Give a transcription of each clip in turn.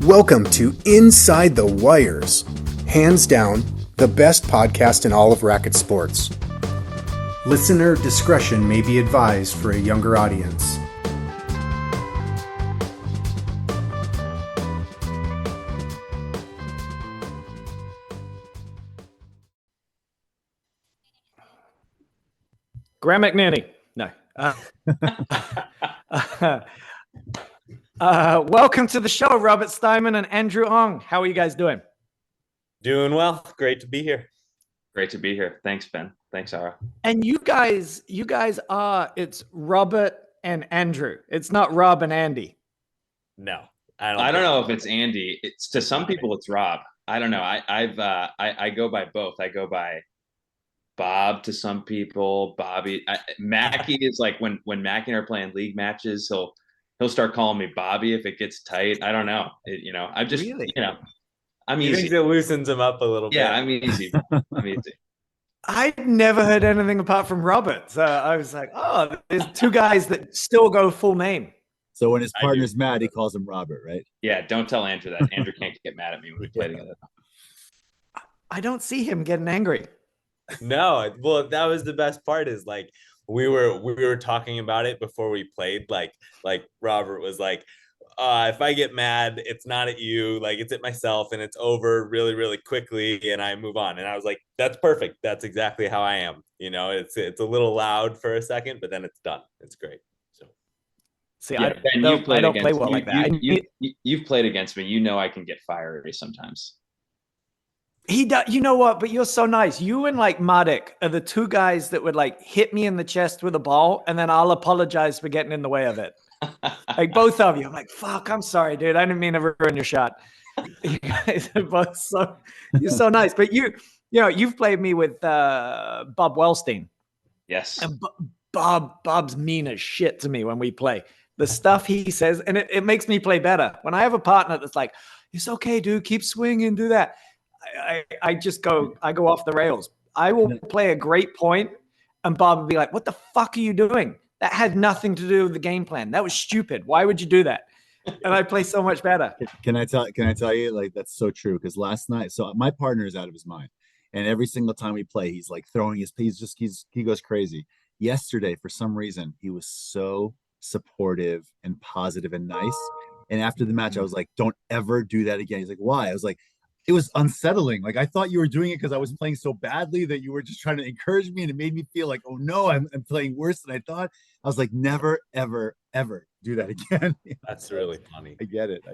Welcome to Inside the Wires. Hands down, the best podcast in all of racket sports. Listener discretion may be advised for a younger audience. Graham McNanny. No. Welcome to the show, Robert Stineman and Andrew Ong. How are you guys doing? Doing well. Great to be here. Great to be here. Thanks, Ben. Thanks, Ara. And you guys are, it's Robert and Andrew. It's not Rob and Andy. No, I don't know if it's Andy. It's to some people it's Rob. I don't know. I go by both. I go by Bob to some people. Bobby. Mackie is like when Mackie and I are playing league matches, he'll start calling me Bobby if it gets tight. I don't know. I'm just Really? I'm He easy. thinks it loosens him up a little bit. Yeah, I'm easy. I'm easy. I'd never heard anything apart from Robert. So I was like, oh, there's two guys that still go full name. So when his partner's mad, he calls him Robert, right? Yeah, don't tell Andrew that. Andrew can't get mad at me when we play together. I don't see him getting angry. No, well, that was the best part is like we were talking about it before we played. Like Robert was like, if I get mad, it's not at you, like it's at myself, and it's over really, really quickly, and I move on. And I was like, that's perfect. That's exactly how I am. It's a little loud for a second, but then it's done. It's great. So See, Yeah, Ben, I don't play well like that. You've played against me. You know I can get fiery sometimes. He does. You know what? But you're so nice. You and like Madik are the two guys that would like hit me in the chest with a ball, and then I'll apologize for getting in the way of it. Like both of you. I'm like, fuck, I'm sorry, dude. I didn't mean to ruin your shot. You guys are both you're so nice. But you've played me with Bob Wellstein. Yes. And Bob's mean as shit to me when we play. The stuff he says, and it makes me play better. When I have a partner that's like, it's okay, dude, keep swinging, do that. I go off the rails. I will play a great point, and Bob will be like, what the fuck are you doing? That had nothing to do with the game plan. That was stupid. Why would you do that? And I play so much better. Can I tell you, like, that's so true? Because last night, so my partner is out of his mind, and every single time we play, he's like throwing he goes crazy. Yesterday, for some reason, he was so supportive and positive and nice. And after the match, I was like, don't ever do that again. He's like, why? I was like, it was unsettling. Like, I thought you were doing it because I was playing so badly that you were just trying to encourage me, and it made me feel like, oh no, I'm playing worse than I thought. I was like, never, ever, ever do that again. that's really funny. I get it.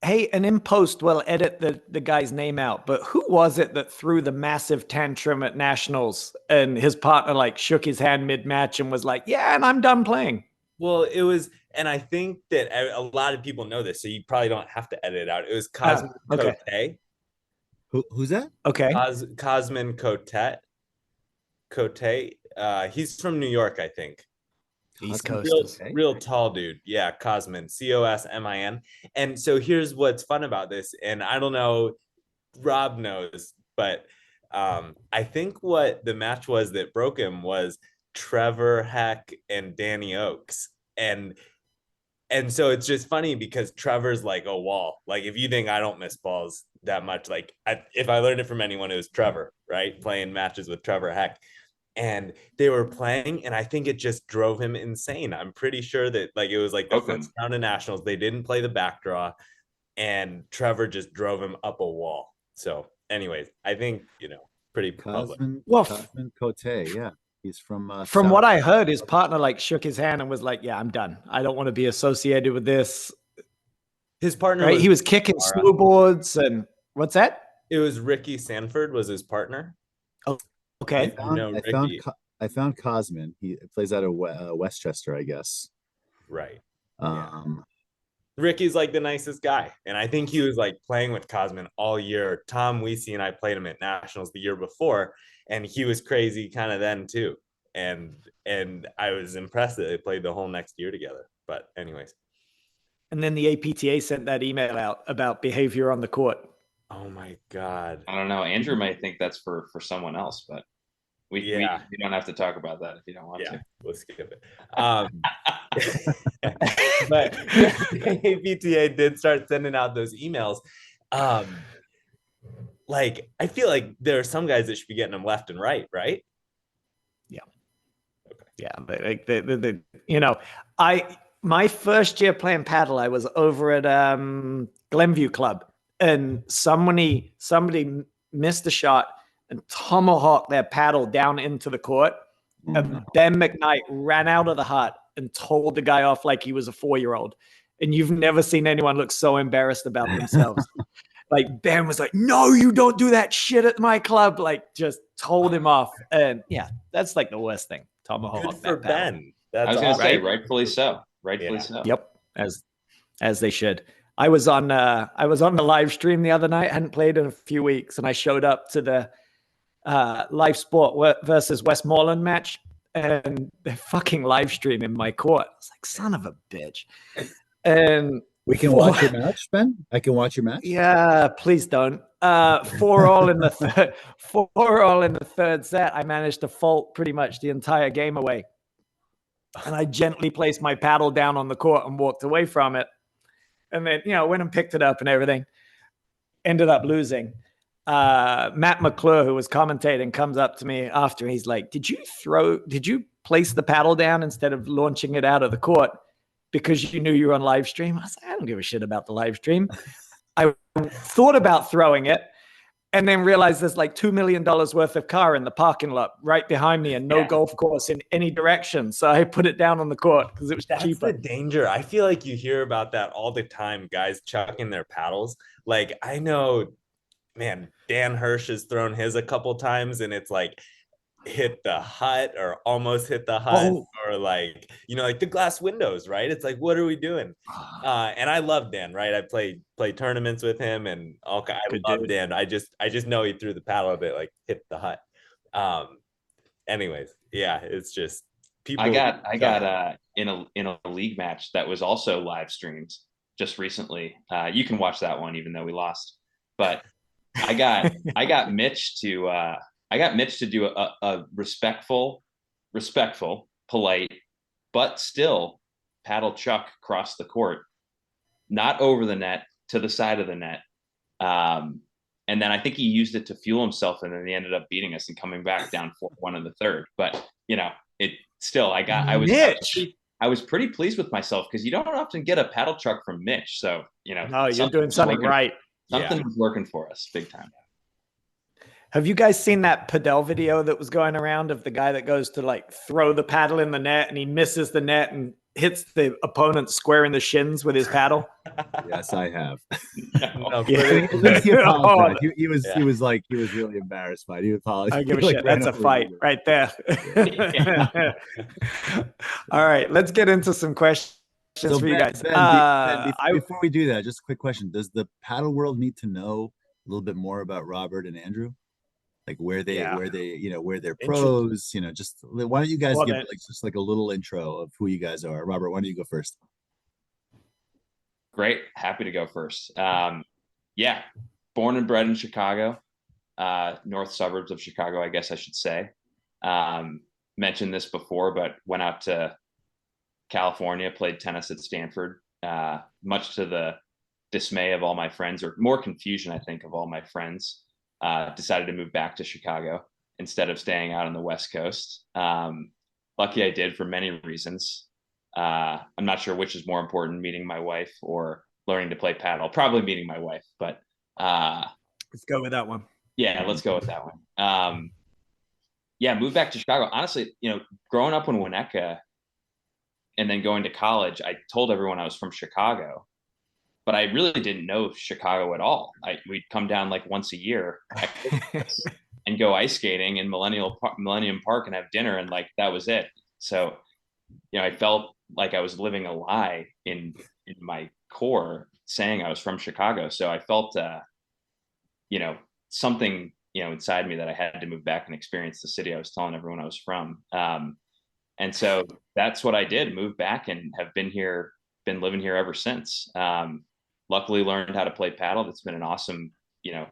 Hey, and in post, we'll edit the guy's name out. But who was it that threw the massive tantrum at Nationals, and his partner like shook his hand mid-match and was like, yeah, and I'm done playing? Well, it was, and I think that a lot of people know this, so you probably don't have to edit it out. It was Cosmin okay. Cote. Who's that? Okay. Cosmin Cote. He's from New York, I think. East Coast. Real tall dude. Yeah, Cosmin. Cosmin. And so here's what's fun about this, and I don't know, Rob knows, but I think what the match was that broke him was Trevor Heck and Danny Oakes. And so it's just funny because Trevor's like a wall. Like, if you think I don't miss balls that much, like if I learned it from anyone, it was Trevor, right? Playing matches with Trevor Heck. And they were playing, and I think it just drove him insane. I'm pretty sure that like it was like the first round of Nationals. They didn't play the back draw, and Trevor just drove him up a wall. So anyways, I think, pretty public. Cosmin Cote, yeah. He's from what I heard, his partner like shook his hand and was like, yeah, I'm done. I don't want to be associated with this. His partner, right? He was kicking snowboards, and what's that? It was Ricky Sanford was his partner. Oh, okay. I found Cosmin. He plays out of Westchester, I guess. Right. Ricky's like the nicest guy. And I think he was like playing with Cosmin all year. Tom Weesey and I played him at Nationals the year before, and he was crazy kind of then too. And I was impressed that they played the whole next year together. But anyways. And then the APTA sent that email out about behavior on the court. Oh my God. I don't know. Andrew might think that's for someone else, but we don't have to talk about that if you don't want to. We'll skip it. But APTA did start sending out those emails. Like, I feel like there are some guys that should be getting them left and right, right? Yeah, my first year playing paddle, I was over at Glenview Club, and somebody missed a shot and tomahawked their paddle down into the court. And Ben McKnight ran out of the hut and told the guy off like he was a 4-year-old. And you've never seen anyone look so embarrassed about themselves. Like Ben was like, "No, you don't do that shit at my club." Like just told him off. And yeah, that's like the worst thing. Tomahawk. Good for Ben. I was going to say, rightfully so. Rightfully so. Yep, as they should. I was on the live stream the other night. I hadn't played in a few weeks, and I showed up to the Live Sport versus Westmoreland match, and they're fucking live streaming my court. I was like, son of a bitch. And we can watch your match, Ben. I can watch your match. Yeah, please don't. 4-all in the third. 4-all in the third set. I managed to fault pretty much the entire game away, and I gently placed my paddle down on the court and walked away from it. And then, went and picked it up and everything. Ended up losing. Matt McClure, who was commentating, comes up to me after. He's like, did you place the paddle down instead of launching it out of the court because you knew you were on live stream? I was like, I don't give a shit about the live stream. I thought about throwing it and then realized there's like $2 million worth of car in the parking lot right behind me and no golf course in any direction. So I put it down on the court because it was cheaper. That's the danger. I feel like you hear about that all the time, guys chucking their paddles. Like, I know, man, Dan Hirsch has thrown his a couple times and it's like hit the hut or almost hit the hut or like, like the glass windows, right? It's like, what are we doing? And I love Dan, right? I play tournaments with him and I love Dan. I just know he threw the paddle a bit, like hit the hut. Anyways, yeah, it's just people. I got in a league match that was also live streamed just recently. You can watch that one even though we lost, but I got Mitch to do a respectful, polite, but still paddle chuck across the court, not over the net, to the side of the net. And then I think he used it to fuel himself, and then he ended up beating us and coming back down 4-1 in the third. But it still, I was pretty pleased with myself because you don't often get a paddle chuck from Mitch. So no, you're doing something right. Something was working for us big time. Have you guys seen that padel video that was going around of the guy that goes to like throw the paddle in the net and he misses the net and hits the opponent square in the shins with his paddle? Yes, I have. He was really embarrassed by it. He apologized. I give a shit. That's a fight right there. All right, let's get into some questions for you guys. Before we do that, just a quick question. Does the paddle world need to know a little bit more about Robert and Andrew? Like where they're pros, just why don't you guys give like a little intro of who you guys are? Robert, why don't you go first? Great. Happy to go first. Born and bred in Chicago, north suburbs of Chicago, I guess I should say. Mentioned this before, but went out to California, played tennis at Stanford, much to the dismay of all my friends, or more confusion, I think, of all my friends. Decided to move back to Chicago instead of staying out on the West Coast. Lucky I did for many reasons. I'm not sure which is more important, meeting my wife or learning to play paddle. Probably meeting my wife, but let's go with that one. Yeah, let's go with that one. Moved back to Chicago. Honestly, growing up in Winnetka and then going to college, I told everyone I was from Chicago. But I really didn't know Chicago at all. We'd come down like once a year and go ice skating in Millennium Park and have dinner, and like that was it. So, I felt like I was living a lie in my core, saying I was from Chicago. So I felt, something, inside me that I had to move back and experience the city I was telling everyone I was from. And so that's what I did. Moved back and have been living here ever since. Luckily learned how to play paddle. That's been an awesome, now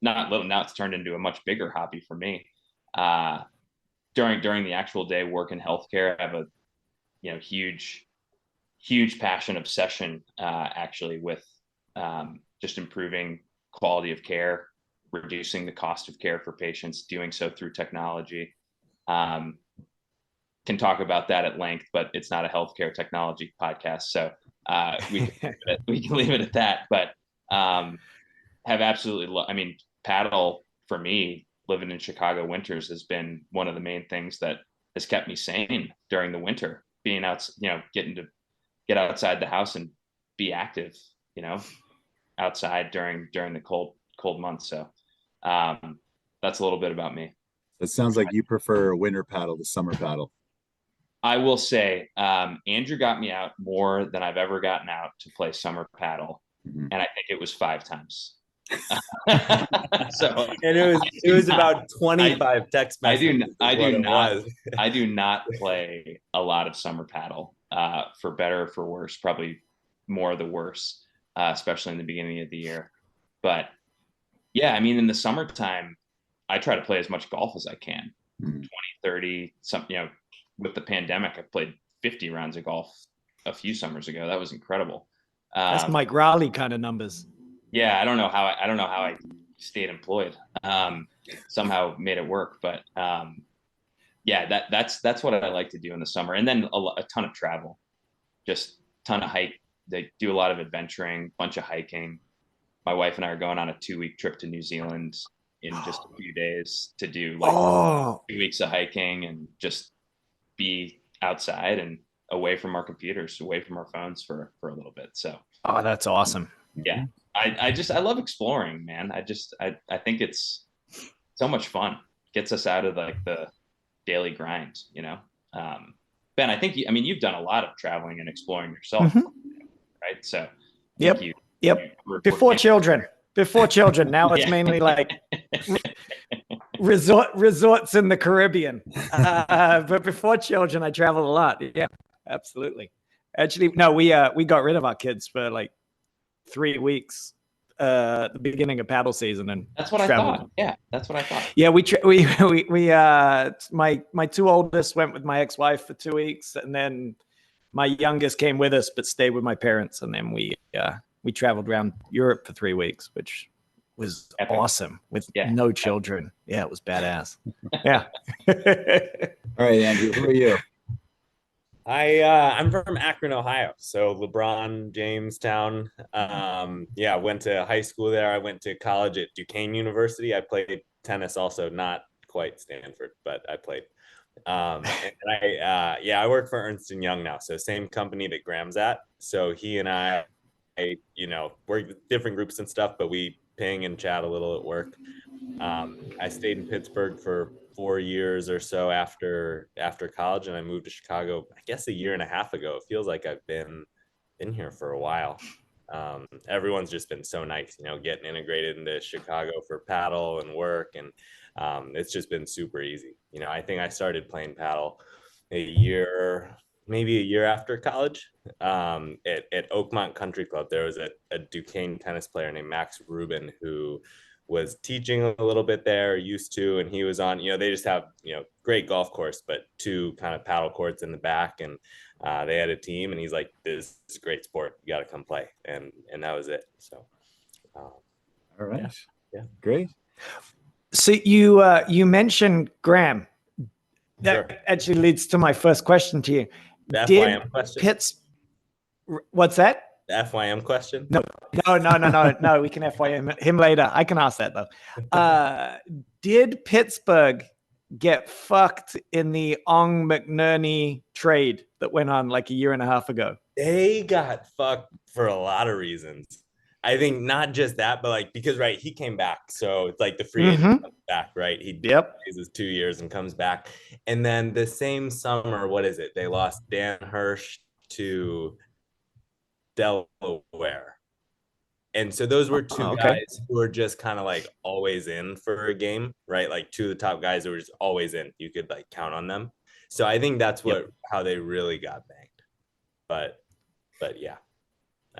it's turned into a much bigger hobby for me. During the actual day, work in healthcare. I have huge passion, obsession, actually, with just improving quality of care, reducing the cost of care for patients, doing so through technology. Can talk about that at length, but it's not a healthcare technology podcast, so we can leave it at that. But have absolutely, I mean, paddle for me, living in Chicago winters, has been one of the main things that has kept me sane during the winter. Being out, getting to get outside the house and be active, outside during the cold months. So that's a little bit about me. It sounds like you prefer winter paddle to summer paddle. I will say, Andrew got me out more than I've ever gotten out to play summer paddle, and I think it was 5 times. So, and it was about 25 text messages. I do not play a lot of summer paddle, for better or for worse. Probably more the worse, especially in the beginning of the year. But yeah, I mean, in the summertime, I try to play as much golf as I can. 20, 30, with the pandemic, I played 50 rounds of golf a few summers ago. That was incredible. That's Mike Raleigh kind of numbers. Yeah, I don't know how I stayed employed. Somehow made it work, but yeah, that's what I like to do in the summer, and then a ton of travel, just ton of hike. They do a lot of adventuring, bunch of hiking. My wife and I are going on a 2-week trip to New Zealand in just a few days to do 2 weeks of hiking and just be outside and away from our computers, away from our phones for a little bit. So, that's awesome. Yeah. I love exploring, man. I think it's so much fun. Gets us out of the daily grind, Ben, I think you've done a lot of traveling and exploring yourself, right? So yep. Before children. Now it's mainly like resorts in the Caribbean. But before children, I traveled a lot. Yeah, absolutely. Actually, no, we got rid of our kids for like 3 weeks, the beginning of paddle season, and that's what traveled. I thought. Yeah, that's what I thought. Yeah, my 2 oldest went with my ex-wife for 2 weeks, and then my youngest came with us but stayed with my parents, and then we traveled around Europe for 3 weeks, which was epic. Awesome with no children. Yeah, it was badass. Yeah. All right, Andrew, who are you? I'm from Akron, Ohio. So LeBron, Jamestown. Went to high school there. I went to college at Duquesne University. I played tennis also, not quite Stanford, but I played. And I work for Ernst & Young now. So same company that Graham's at. So he and I work with different groups and stuff, but we ping and chat a little at work. I stayed in Pittsburgh for 4 years or so after college, and I moved to Chicago, I guess 1.5 years ago. It feels like I've been here for a while. Everyone's just been so nice, getting integrated into Chicago for paddle and work, and it's just been super easy. I think I started playing paddle maybe a year after college. At Oakmont Country Club, there was a Duquesne tennis player named Max Rubin who was teaching a little bit there, used to, and he was on, they just have, great golf course, but 2 kind of paddle courts in the back, and they had a team, and he's like, this is a great sport, you got to come play. And that was it. So all right. Yeah. Great. So you mentioned Graham. That actually leads to my first question to you. The FYM question? What's that? The FYM question? No. We can FYM him later. I can ask that though. Did Pittsburgh get fucked in the Ong McNerney trade that went on like 1.5 years ago? They got fucked for a lot of reasons. I think not just that, but because he came back. So it's like the free agent comes back, right? He plays his 2 years and comes back. And then the same summer, what is it? They lost Dan Hirsch to Delaware. And so those were 2 guys who were just kind of always in for a game, right? 2 of the top guys who were just always in. You could count on them. So I think that's how they really got banged. But yeah.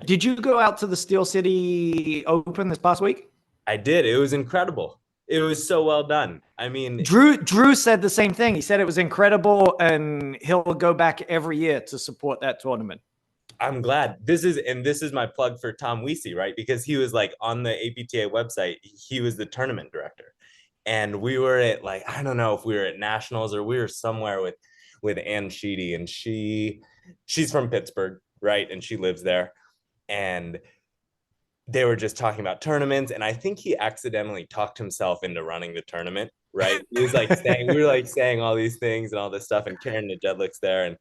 Did you go out to the Steel City Open this past week? I did. It was incredible. It was so well done. I mean, Drew said the same thing. He said it was incredible, and he'll go back every year to support that tournament. I'm glad this is my plug for Tom Weesey, right? Because he was like on the APTA website, he was the tournament director. And we were at like, I don't know if we were at nationals or we were somewhere with Ann Sheedy, and she's from Pittsburgh, right? And she lives there. And they were just talking about tournaments. And I think he accidentally talked himself into running the tournament, right? He was like saying, we were like saying all these things and all this stuff. And Karen Nejedlik's there.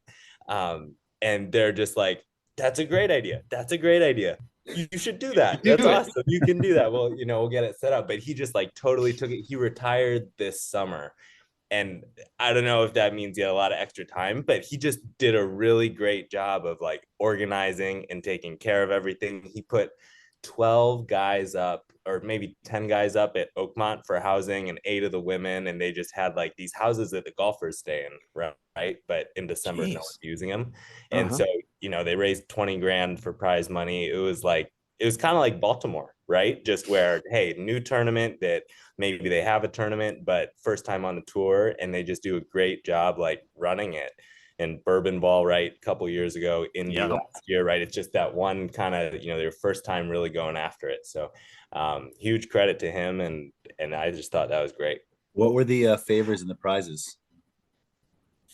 And they're just like, that's a great idea. That's a great idea. You should do that. That's awesome. You can do that. Well, we'll get it set up. But he just like totally took it. He retired this summer. And I don't know if that means he had a lot of extra time, but he just did a really great job of like organizing and taking care of everything. He put 12 guys up, or maybe 10 guys up at Oakmont for housing, and 8 of the women. And they just had like these houses that the golfers stay in, right? But in December, no one's using them. And so, they raised 20 grand for prize money. It was kind of like Baltimore, right? Just where, hey, new tournament that maybe they have a tournament, but first time on the tour, and they just do a great job like running it. And Bourbon Ball, right, a couple years ago, Indy last year, right? It's just that one kind of, their first time really going after it. So huge credit to him, and I just thought that was great. What were the favors and the prizes?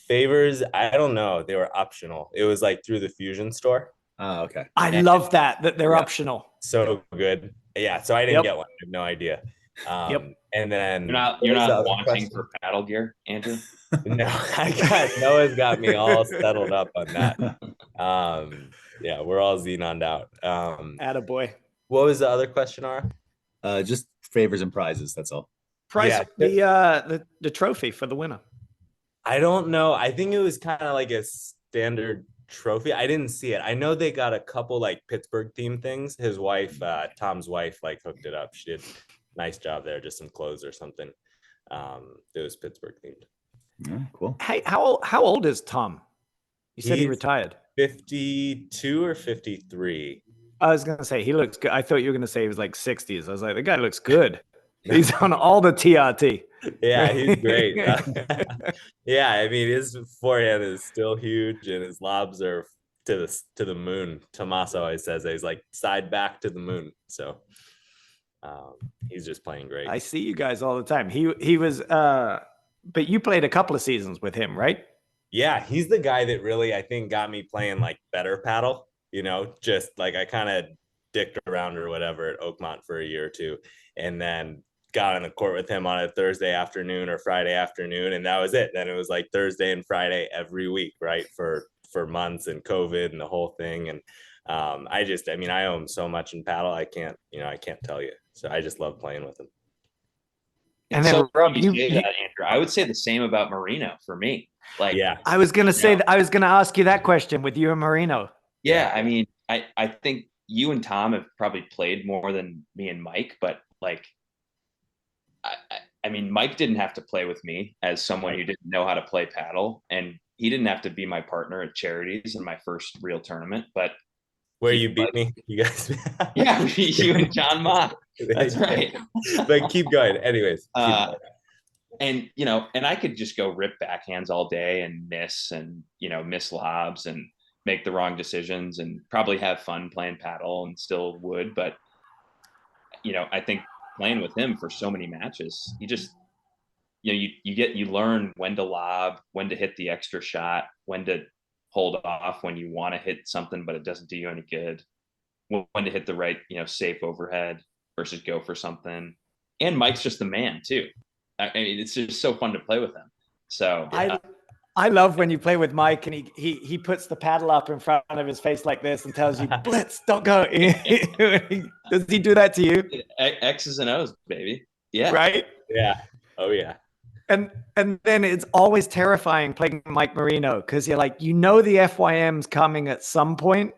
Favors, I don't know. They were optional. It was like through the Fusion store. Oh, okay. I love that they're optional. So good. Yeah. So I didn't get one. I have no idea. And then you're not wanting for paddle gear, Andrew? No, Noah's got me all settled up on that. Yeah, we're all Xenoned out. Attaboy. What was the other question, Ara? Just favors and prizes. That's all. Prize, the trophy for the winner. I don't know. I think it was kind of like a standard trophy. I didn't see it. I know they got a couple like Pittsburgh themed things. His wife, Tom's wife, like hooked it up. She did a nice job there, just some clothes or something. It was Pittsburgh themed. Yeah, cool. Hey, how old is Tom? You said he retired. 52 or 53. I was gonna say he looks good. I thought you were gonna say he was like 60s. I was like, the guy looks good. He's on all the TRT. Yeah, he's great. Yeah, I mean, his forehand is still huge, and his lobs are to the moon. Tommaso always says that he's like side back to the moon. So he's just playing great. I see you guys all the time. He was, but you played a couple of seasons with him, right? Yeah, he's the guy that really, I think, got me playing like better paddle. Just like I kind of dicked around or whatever at Oakmont for a year or two, and then got on the court with him on a Thursday afternoon or Friday afternoon, and that was it. Then it was like Thursday and Friday every week, right, for months, and COVID and the whole thing. And I owe him so much in paddle. I can't tell you. So I just love playing with him. And then Rob, you say that, Andrew. I would say the same about Marino for me. Like, yeah, I was gonna say that. I was gonna ask you that question with you and Marino. Yeah, I mean, I think you and Tom have probably played more than me and Mike, but like, I mean, Mike didn't have to play with me as someone who didn't know how to play paddle, and he didn't have to be my partner at Charities in my first real tournament. But where you beat me, you guys? Yeah, you and John Mott. That's right. But keep going. Anyways. And and I could just go rip backhands all day and miss lobs and make the wrong decisions and probably have fun playing paddle and still would. But I think playing with him for so many matches, you just you learn when to lob, when to hit the extra shot, when to hold off when you want to hit something but it doesn't do you any good, when to hit the right safe overhead versus go for something. And Mike's just the man too. I mean, it's just so fun to play with him. So I love when you play with Mike and he puts the paddle up in front of his face like this and tells you, "Blitz, don't go." Does he do that to you? X's and O's, baby. Yeah. Right? Yeah. Oh yeah. And then it's always terrifying playing Mike Marino because you're like, the FYM's coming at some point,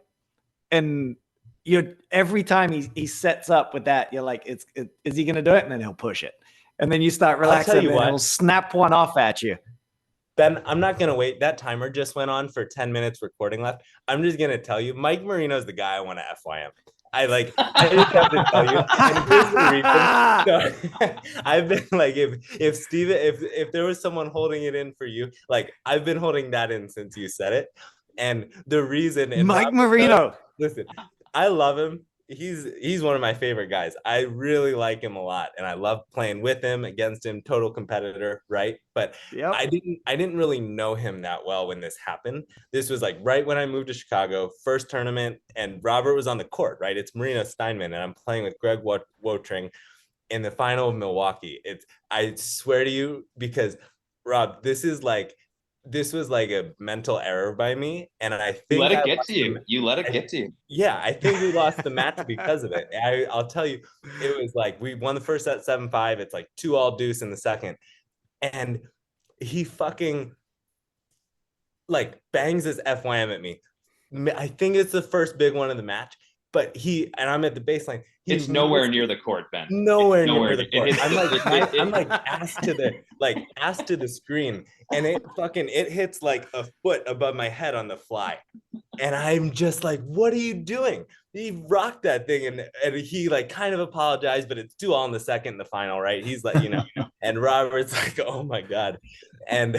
and every time he sets up with that, you're like, is he going to do it? And then he'll push it. And then you start relaxing and he'll snap one off at you. Ben, I'm not going to wait. That timer just went on for 10 minutes recording left. I'm just going to tell you, Mike Marino's the guy I want to FYM. I just have to tell you, and here's the reason. So, I've been like, if Steven, if there was someone holding it in for you, like I've been holding that in since you said it. And the reason, and Mike Rob Marino. listen, I love him. He's one of my favorite guys. I really like him a lot, and I love playing with him, against him, total competitor, right? But Yep. I didn't really know him that well when this happened. This was like right when I moved to Chicago, first tournament, and Robert was on the court, right? It's Marino Steinman, and I'm playing with Greg Wotring in the final of Milwaukee. I swear to you, because Rob, this was like a mental error by me, and I think You let it get to you. You let it get to you. Yeah, I think we lost the match because of it. I'll tell you, it was like we won the first set 7-5. It's like 2-all deuce in the second, and he fucking like bangs this FYM at me. I think it's the first big one of the match, but I'm at the baseline. It's nowhere near the court, Ben. Nowhere near the court. I'm like ass to the screen, and it hits like a foot above my head on the fly, and I'm just like, what are you doing? He rocked that thing, and he like kind of apologized, but it's 2-all in the second in the final, right? He's like, and Robert's like, oh my god, and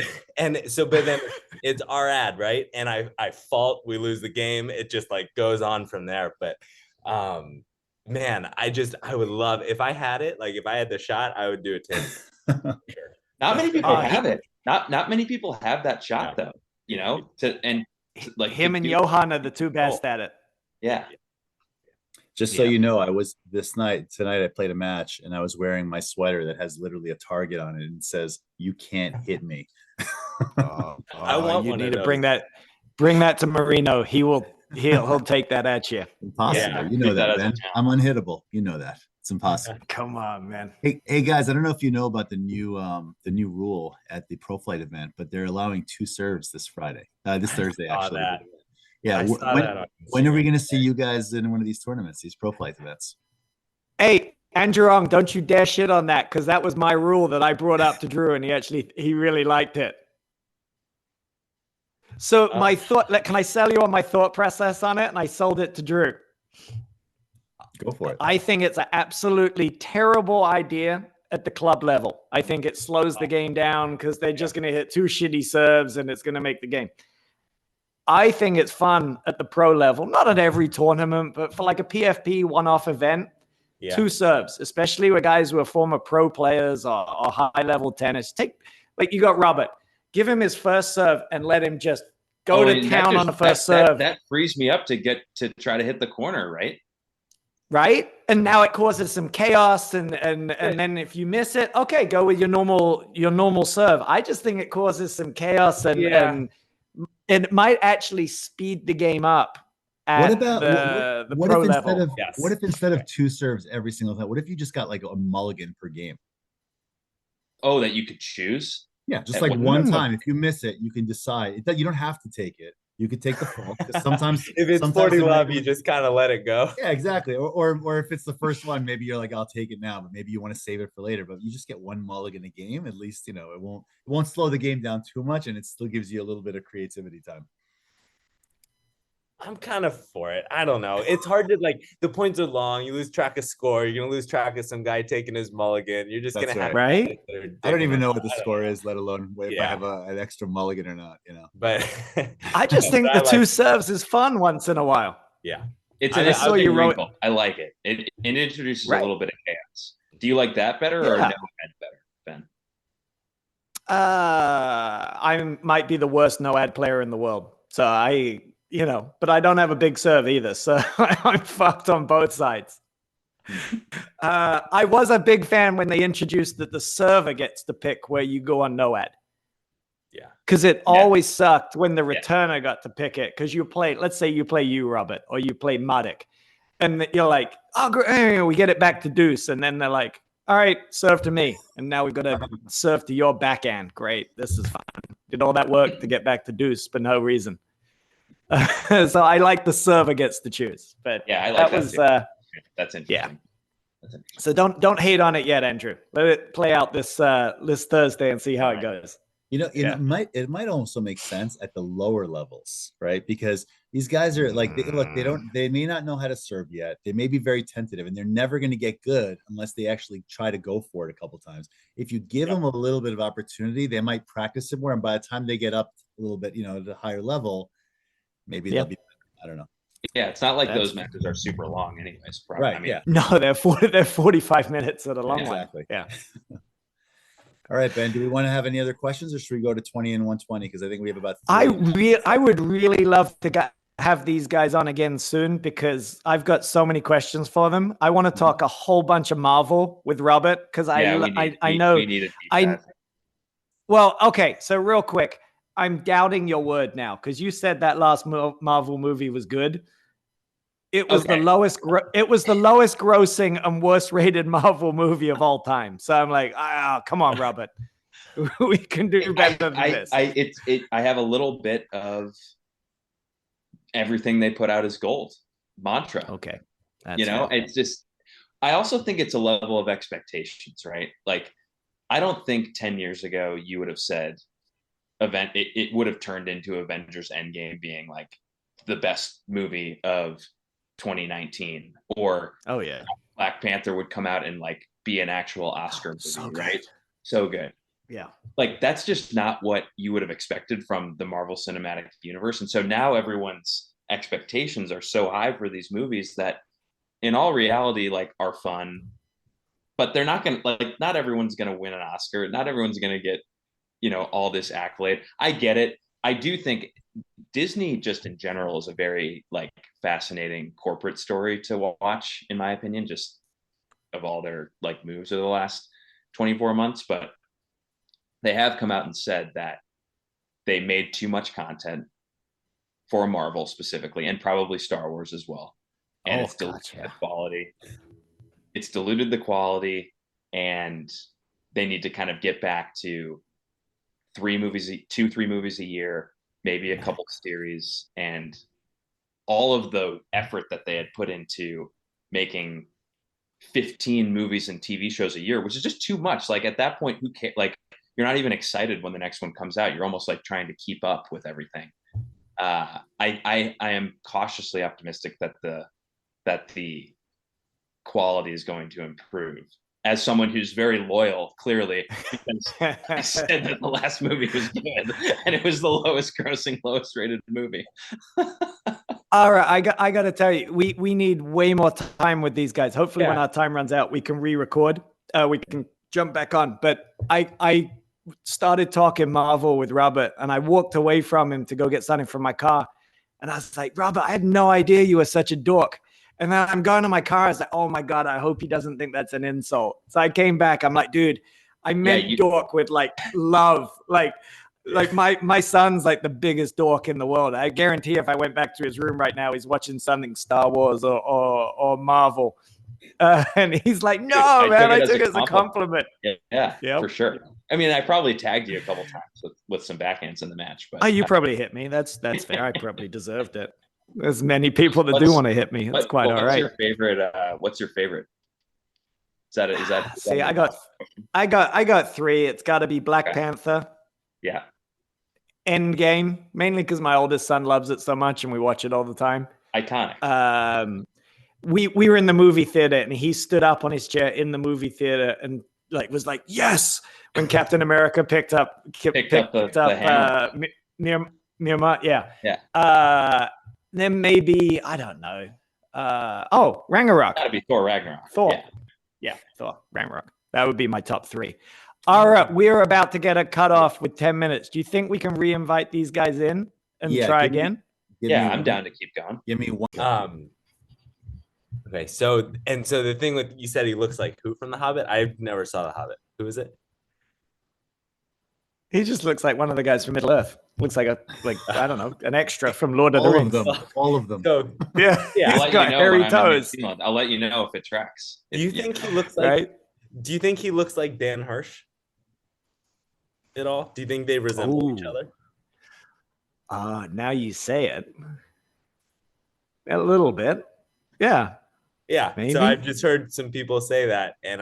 so, but then it's our ad, right? And I fault, we lose the game. It just like goes on from there, but man, I would love, if I had it, like if I had the shot, I would do it to him. Sure. Not many people have it. Not many people have that shot though. Like him and Johan are the two best at it. Yeah. Just so you know, tonight I played a match, and I was wearing my sweater that has literally a target on it and says, "You can't hit me." I want you one need of to those. bring that to Marino. He'll take that at you. Impossible. Yeah, you know that, as a Ben. I'm unhittable. You know that. It's impossible. Come on, man. Hey guys, I don't know if you know about the new rule at the Pro Flight event, but they're allowing 2 serves this Thursday actually. That. Yeah. When are we going to see you guys in one of these tournaments, these Pro Flight events? Hey, Andrew Ong, don't you dare shit on that, because that was my rule that I brought up to Drew, and he really liked it. So my thought, can I sell you on my thought process on it? And I sold it to Drew. Go for it. I think it's an absolutely terrible idea at the club level. I think it slows the game down because they're just going to hit 2 shitty serves and it's going to make the game. I think it's fun at the pro level, not at every tournament, but for like a PFP one-off event, 2 serves, especially with guys who are former pro players or high-level tennis. Like you got Robert, give him his first serve and let him just go to town on the first serve. That frees me up to try to hit the corner, right? Right? And now it causes some chaos, and then if you miss it, okay, go with your normal serve. I just think it causes some chaos, and it might actually speed the game up at the pro level. What if instead of 2 serves every single time, what if you just got like a mulligan per game? Oh, that you could choose? Yeah, just like one time. If you miss it, you can decide. You don't have to take it. You could take the fault, because sometimes if it's 40 love, you just kind of let it go. Yeah, exactly. Or if it's the first one, maybe you're like, I'll take it now, but maybe you want to save it for later. But you just get 1 mulligan a game, at least it won't slow the game down too much, and it still gives you a little bit of creativity time. I'm kind of for it. I don't know. It's hard to, like, the points are long. You lose track of score. You're gonna lose track of some guy taking his mulligan. You're just gonna have right. I don't even know what the score is, let alone if I have an extra mulligan or not. But I just think the 2 serves is fun once in a while. Yeah, it's I saw you wrote. I like it. It introduces a little bit of chaos. Do you like that better or no head better, Ben? I might be the worst no ad player in the world, so but I don't have a big serve either, so I'm fucked on both sides. I was a big fan when they introduced that the server gets to pick where you go on no ad. Yeah. Because it always sucked when the returner got to pick it, because let's say you play Robert, or you play Madik, and you're like, oh, we get it back to deuce, and then they're like, all right, serve to me, and now we've got to serve to your backhand. Great, this is fun. Did all that work to get back to deuce for no reason. So I like the server gets to choose, but I like that. That's interesting. Yeah. So don't hate on it yet, Andrew. Let it play out this Thursday and see how it goes. Yeah. It might also make sense at the lower levels, right? Because these guys are like, they may not know how to serve yet. They may be very tentative, and they're never going to get good unless they actually try to go for it a couple times. If you give them a little bit of opportunity, they might practice it more, and by the time they get up a little bit, at a higher level, maybe they'll be better. I don't know. Yeah, it's not like those matches are super long, anyways. Probably. Right? I mean, No, they're 45 minutes at a long Exactly. one. Yeah. All right, Ben, do we want to have any other questions, or should we go to 20 and 120? Because I think we have about I three. would really love to have these guys on again soon, because I've got so many questions for them. I want to talk a whole bunch of Marvel with Robert, because I know we need a deep dive. Well, okay, so real quick, I'm doubting your word now, because you said that last Marvel movie was good. It was the lowest. It was the lowest grossing and worst rated Marvel movie of all time. So I'm like, come on, Robert, we can do better than this. I have a little bit of everything they put out as gold mantra. Okay, it's just. I also think it's a level of expectations, right? Like, I don't think 10 years ago you would have said it would have turned into Avengers Endgame being like the best movie of 2019, or Black Panther would come out and like be an actual Oscar movie, right? So good. Yeah. Like, that's just not what you would have expected from the Marvel Cinematic Universe. And so now everyone's expectations are so high for these movies that in all reality, like, are fun, but they're not going to, like, not everyone's going to win an Oscar. Not everyone's going to get, all this accolade. I get it. I do think Disney just in general is a very like fascinating corporate story to watch, in my opinion, just of all their like moves over the last 24 months. But they have come out and said that they made too much content for Marvel specifically, and probably Star Wars as well. And it's diluted the quality. It's diluted the quality, and they need to kind of get back to 3 movies a year, maybe a couple series, and all of the effort that they had put into making 15 movies and TV shows a year, which is just too much. Like, at that point, who cares? Like, you're not even excited when the next one comes out. You're almost like trying to keep up with everything. I am cautiously optimistic that the quality is going to improve. As someone who's very loyal, clearly, because I said that the last movie was good, and it was the lowest grossing, lowest rated movie. All right, I got to tell you, we need way more time with these guys. Hopefully, when our time runs out, we can re-record. We can jump back on. But I started talking Marvel with Robert, and I walked away from him to go get something from my car, and I was like, Robert, I had no idea you were such a dork. And then I'm going to my car. I was like, oh my God, I hope he doesn't think that's an insult. So I came back. I'm like, dude, I meant dork with like love. Like my son's like the biggest dork in the world. I guarantee if I went back to his room right now, he's watching something Star Wars or Marvel. And he's like, no, man, I took it as a compliment. Yeah, for sure. I mean, I probably tagged you a couple times with some backhands in the match. But you probably hit me. That's fair. I probably deserved it. There's many people that do want to hit me. That's quite all right. What's your favorite? Is that? See, I got 3. It's got to be Black Panther. Yeah. Endgame, mainly because my oldest son loves it so much and we watch it all the time. Iconic. We were in the movie theater and he stood up on his chair in the movie theater and was like, yes, when Captain America picked up the Myanmar. Yeah. Then maybe, I don't know. Ragnarok. Gotta be Thor Ragnarok. Thor. Yeah, Thor Ragnarok. That would be my top 3. All right, we're about to get a cutoff with 10 minutes. Do you think we can re-invite these guys in and try again? I'm down to keep going. Give me one. Okay, so the thing with, you said he looks like who from The Hobbit? I never saw The Hobbit. Who is it? He just looks like one of the guys from Middle Earth. Looks like I don't know, an extra from Lord of the Rings. All of them. So yeah, he's got hairy toes. I'll let you know if it tracks. Do you think he looks like? Right? Do you think he looks like Dan Hirsch at all? Do you think they resemble each other? Now you say it. A little bit. Yeah. Yeah. Maybe. So I've just heard some people say that, and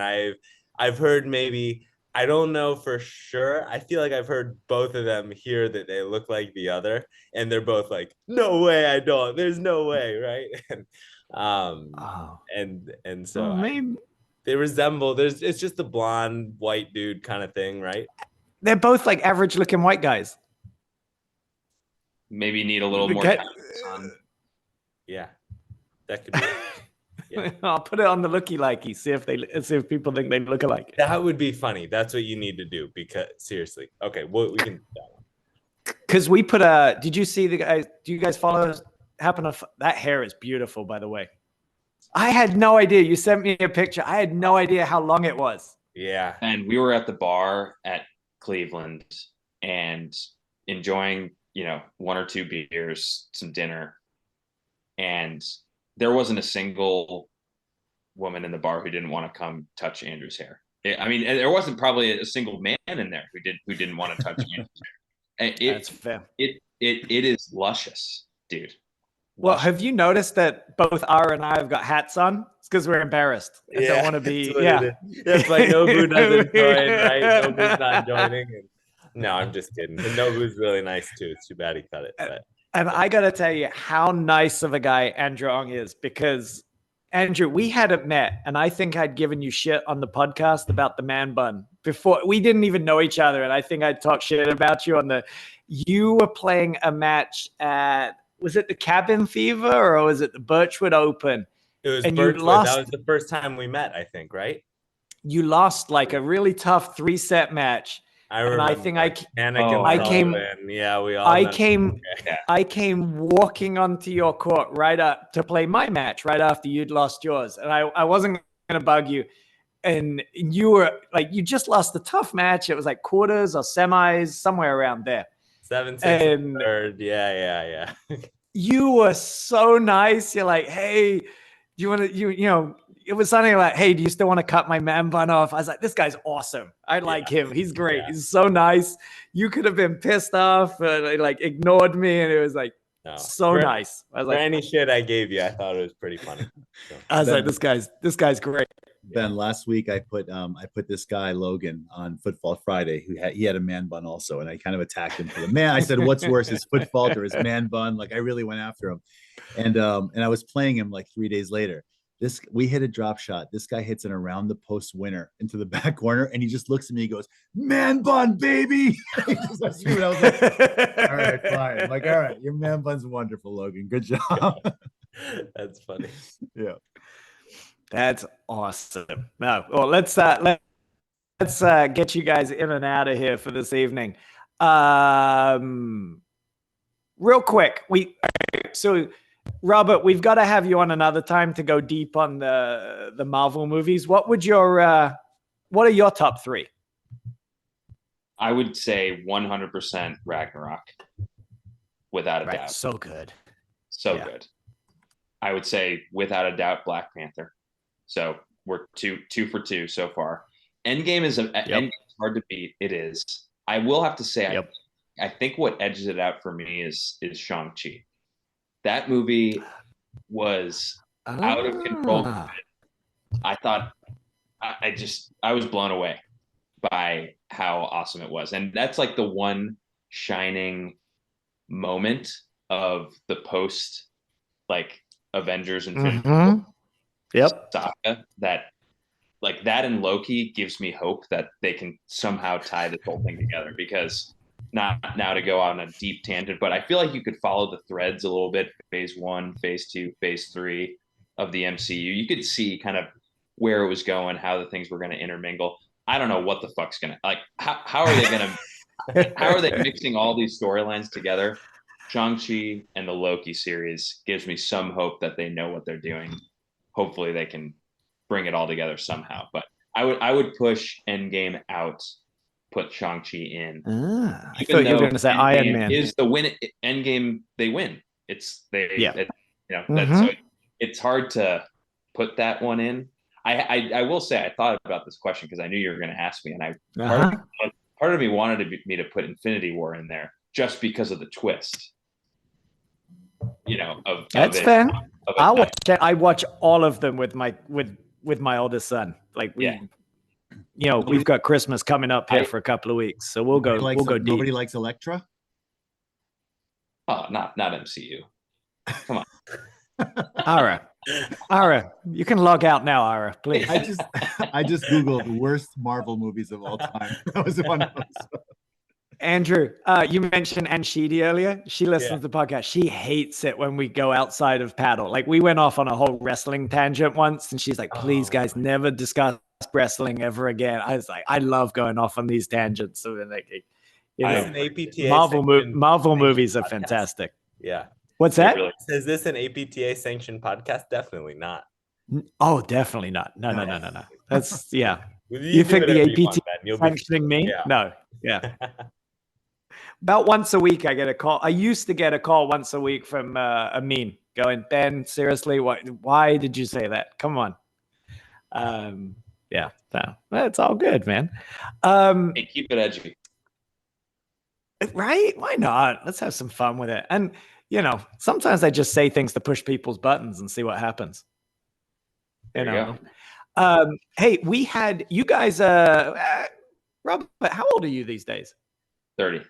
I've heard maybe I don't know for sure. I feel like I've heard both of them here that they look like the other, and they're both like, "No way, I don't. There's no way, right?" And Oh, so maybe they resemble. It's just the blonde white dude kind of thing, right? they're both like average looking white guys. Maybe need a little more Okay. time in the sun. Yeah, that could be it. Yeah. I'll put it on the looky likey. See if people think they look alike. That would be funny. That's what you need to do, because seriously. Okay, well, we can do that one. Because we put did you see the guys? Do you guys follow? That hair is beautiful, by the way. I had no idea. You sent me a picture. I had no idea how long it was. Yeah. And we were at the bar at Cleveland and enjoying, one or two beers, some dinner. And there wasn't a single woman in the bar who didn't want to come touch Andrew's hair. There wasn't probably a single man in there who didn't want to touch Andrew's hair. That's fair. It is luscious, dude. Well, have you noticed that both Ara and I have got hats on? It's because we're embarrassed. I don't want to be. Yeah, it's like Nobu doesn't join, right? Nobu's not joining. No, I'm just kidding. And Nobu's really nice too. It's too bad he cut it. But. And I got to tell you how nice of a guy Andrew Ong is, because Andrew, we hadn't met, and I think I'd given you shit on the podcast about the man bun before. We didn't even know each other, and I think I'd talked shit about you you were playing a match at, was it the Cabin Fever or was it the Birchwood Open? It was and Birchwood. You lost, that was the first time we met, I think, right? You lost like a really tough 3-set match. I remember. And I think I came walking onto your court right up to play my match right after you'd lost yours. And I wasn't going to bug you. And you were like, you just lost the tough match. It was like quarters or semis, somewhere around there. 7-6 and third. Yeah. You were so nice. You're like, hey, do you want to, it was something like, hey, do you still want to cut my man bun off? I was like, this guy's awesome. I like him. He's great. Yeah. He's so nice. You could have been pissed off and like ignored me. And it was like, nice. I was like, any shit I gave you, I thought it was pretty funny. So. I was like, this guy's great. Ben, last week I put this guy Logan on Foot Fault Friday, he had a man bun also, and I kind of attacked him for the man. I said, "What's worse, his foot fault or his man bun?" Like I really went after him, and I was playing him like 3 days later. We hit a drop shot. This guy hits an around the post winner into the back corner, and he just looks at me. He goes, "Man bun, baby!" He just looks at me, and I was like, "All right, fine." I'm like, "All right, your man bun's wonderful, Logan. Good job." That's funny. Yeah. That's awesome. No, well, let's get you guys in and out of here for this evening. Real quick, Robert, we've got to have you on another time to go deep on the Marvel movies. What are your top 3? I would say 100% Ragnarok, without a doubt. So good. Good. I would say without a doubt Black Panther. So we're two for 2 so far. Endgame is hard to beat. It is. I will have to say, I think what edges it out for me is Shang-Chi. That movie was out of control. I thought I was blown away by how awesome it was. And that's like the one shining moment of the post like Avengers and saga that and Loki gives me hope that they can somehow tie this whole thing together, because not now to go on a deep tangent, but I feel like you could follow the threads a little bit, phase 1, phase 2, phase 3 of the MCU. You could see kind of where it was going, how the things were going to intermingle. I don't know what the fuck's going to, like, how are they going to, how are they mixing all these storylines together? Shang-Chi and the Loki series gives me some hope that they know what they're doing. Hopefully they can bring it all together somehow. But I would push Endgame out, put Shang-Chi in. I thought you were going to say Iron Man. Is the win Endgame? They win. So it's hard to put that one in. I will say I thought about this question because I knew you were going to ask me, and part of me wanted me to put Infinity War in there just because of the twist. That's fair. I watch all of them with my oldest son. Like we've got Christmas coming up here for a couple of weeks, so we'll go deep. Nobody likes Elektra. Oh, not MCU. Come on. Ara, you can log out now, Ara, please. I just Googled worst Marvel movies of all time. That was one of those. Andrew, you mentioned Anshidi earlier. She listens to the podcast. She hates it when we go outside of paddle. Like, we went off on a whole wrestling tangent once, and she's like, please, guys, never discuss wrestling ever again. I was like, I love going off on these tangents. So then, like, an APTA Marvel movies are podcast? fantastic. Yeah. What's that? Is this an APTA sanctioned podcast? Definitely not. Oh, definitely not. No. That's Well, you think the APTA sanctioning me? Yeah. No. Yeah. About once a week, I get a call. I used to get a call once a week from Amin going, Ben, seriously, why did you say that? Come on. Yeah, no, it's all good, man. Hey, keep it edgy. Right? Why not? Let's have some fun with it. And, sometimes I just say things to push people's buttons and see what happens. There you go. Hey, we had you guys, Robert, how old are you these days? 30.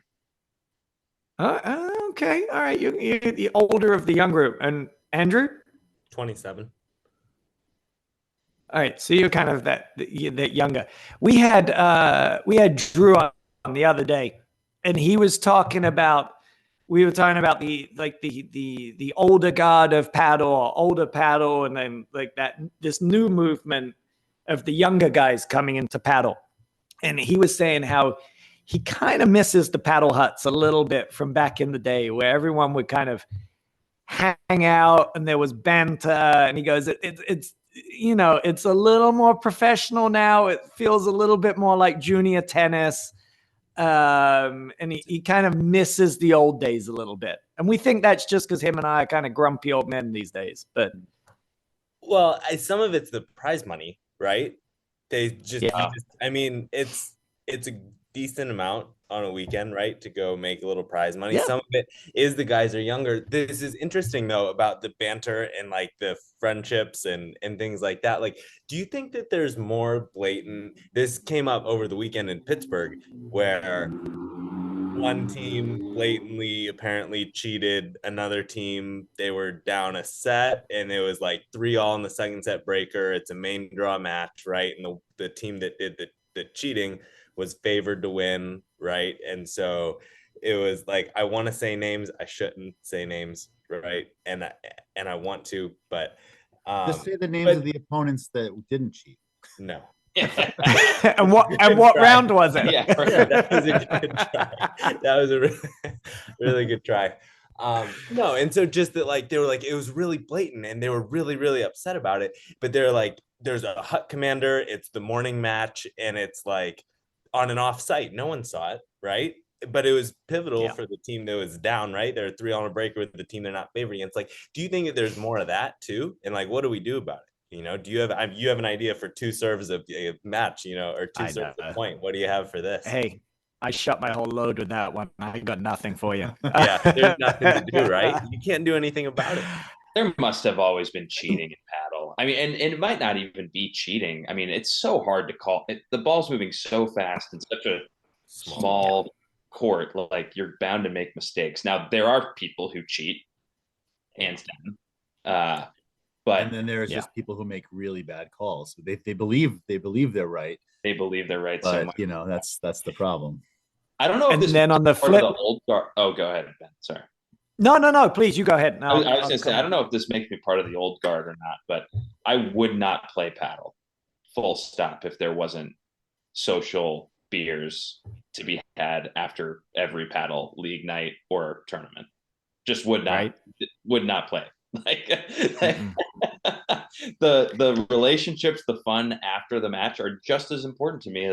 Okay. All right. You're the older of the young group. And Andrew? 27. All right. So you're kind of that younger. We had Drew on the other day, and he was talking about, we were talking about the older guard of paddle, older paddle, and then like this new movement of the younger guys coming into paddle. And he was saying how he kind of misses the paddle huts a little bit from back in the day, where everyone would kind of hang out and there was banter. And he goes, it's a little more professional now. It feels a little bit more like junior tennis. And he kind of misses the old days a little bit. And we think that's just because him and I are kind of grumpy old men these days. But some of it's the prize money, right? They just, I mean, it's a decent amount on a weekend, right, to go make a little prize money. Some of it is the guys are younger. This is interesting though about the banter and like the friendships and things like that. Like, do you think that there's more blatant? This came up over the weekend in Pittsburgh where one team blatantly apparently cheated another team. They were down a set and it was like 3-all in the second set breaker. It's a main draw match, right? And the team that did the cheating was favored to win, right? And so it was like, I want to say names, I shouldn't say names, right? And I want to, but just say the names of the opponents that didn't cheat. No. and what round was it? Yeah, that was a good try. That was a really good try. No, and so just that, like, they were like, it was really blatant and they were really, really upset about it. But they're like, there's a hut commander, it's the morning match, and it's like on and off site. No one saw it, right? But it was pivotal for the team that was down, right? They're 3 on a breaker with the team they're not favoring. It's like, do you think that there's more of that too? And like, what do we do about it? Do you have an idea for 2 serves of a match, or 2 serves of point? What do you have for this? Hey, I shut my whole load with that one. I got nothing for you. Yeah, there's nothing to do, right? You can't do anything about it. There must have always been cheating in paddle. I mean, and it might not even be cheating. I mean, it's so hard to call. The ball's moving so fast in such a small court, like you're bound to make mistakes. Now, there are people who cheat, hands down. And then there's just people who make really bad calls. They believe they're right. They believe they're right. But, that's the problem. I don't know if this then on the flip, the old guard. Oh, go ahead, Ben. Sorry. No. Please, you go ahead. I was going to say, I don't know if this makes me part of the old guard or not, but I would not play paddle, full stop, if there wasn't social beers to be had after every paddle league night or tournament. Just would not play. Like the relationships, the fun after the match are just as important to me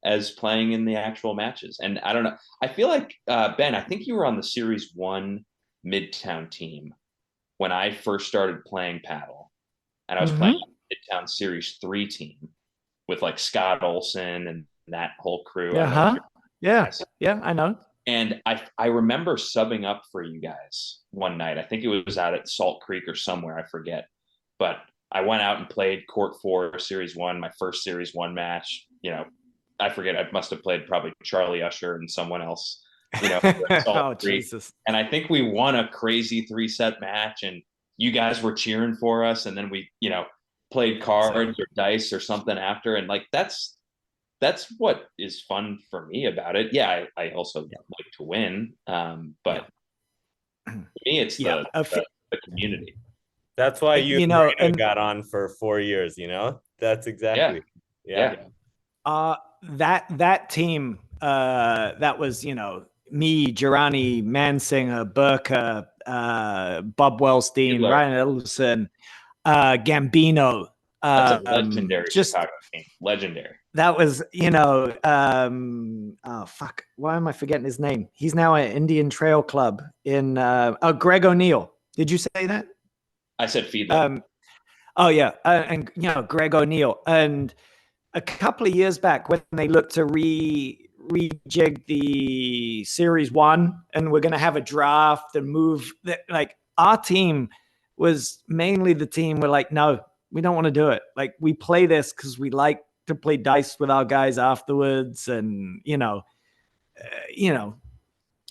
as playing in the actual matches. And I don't know. I feel like Ben, I think you were on the Series 1 Midtown team when I first started playing paddle, and I was playing Midtown Series 3 team with like Scott Olson and that whole crew. Yeah, I know. And I remember subbing up for you guys one night. I think it was out at Salt Creek or somewhere, I forget. But I went out and played Court 4 Series 1, my first Series 1 match. I forget, I must have played probably Charlie Usher and someone else, Oh, Jesus. and I think we won a crazy 3-set match, and you guys were cheering for us, and then we, played cards or dice or something after, and like that's what is fun for me about it. Yeah, I also like to win, but for me, it's the community. That's why you and got on for 4 years. That's exactly. Yeah. That team, that was, me, Girani, Mansinger, Burka, Bob Wellstein, Fiedler. Ryan Ellison, Gambino. That's a legendary Chicago team. Legendary. That was, oh fuck, why am I forgetting his name? He's now at Indian Trail Club in Greg O'Neill. Did you say that? I said Fiedler. Oh yeah, and Greg O'Neill. And a couple of years back, when they looked to rejig the Series 1, and we're going to have a draft and move, like our team was mainly the team we're like, no, we don't want to do it. Like we play this because we like to play dice with our guys afterwards, and we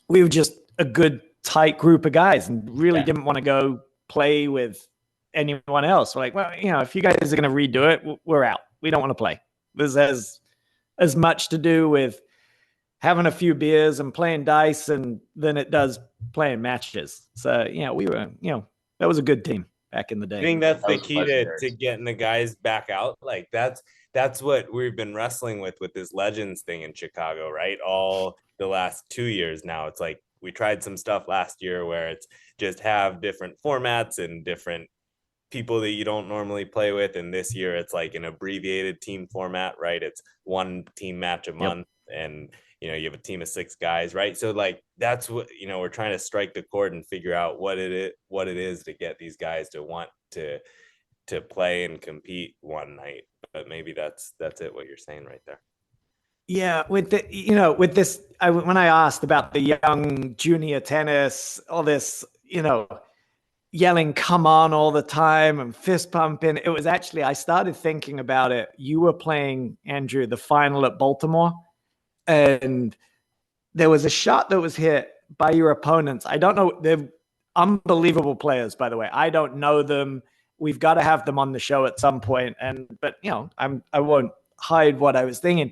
were just a good tight group of guys, and really didn't want to go play with anyone else. We're like, well, if you guys are going to redo it, we're out. We don't want to play. This has as much to do with having a few beers and playing dice than it does playing matches. So, we were, that was a good team back in the day. I think that's the key to getting the guys back out. Like that's what we've been wrestling with this Legends thing in Chicago, right? All the last 2 years now. It's like we tried some stuff last year where it's just have different formats and different people that you don't normally play with, and this year it's like an abbreviated team format, right? It's one team match a month, and you have a team of 6 guys, right? So like that's what we're trying to strike the chord and figure out what it is to get these guys to want to play and compete one night. But maybe that's it, what you're saying right there. Yeah, with this, when I asked about the young junior tennis, all this, yelling "come on" all the time and fist pumping, it was actually, I started thinking about it. You were playing, Andrew, the final at Baltimore, and there was a shot that was hit by your opponents. I don't know, they're unbelievable players, by the way. I don't know them. We've got to have them on the show at some point. But I won't hide what I was thinking.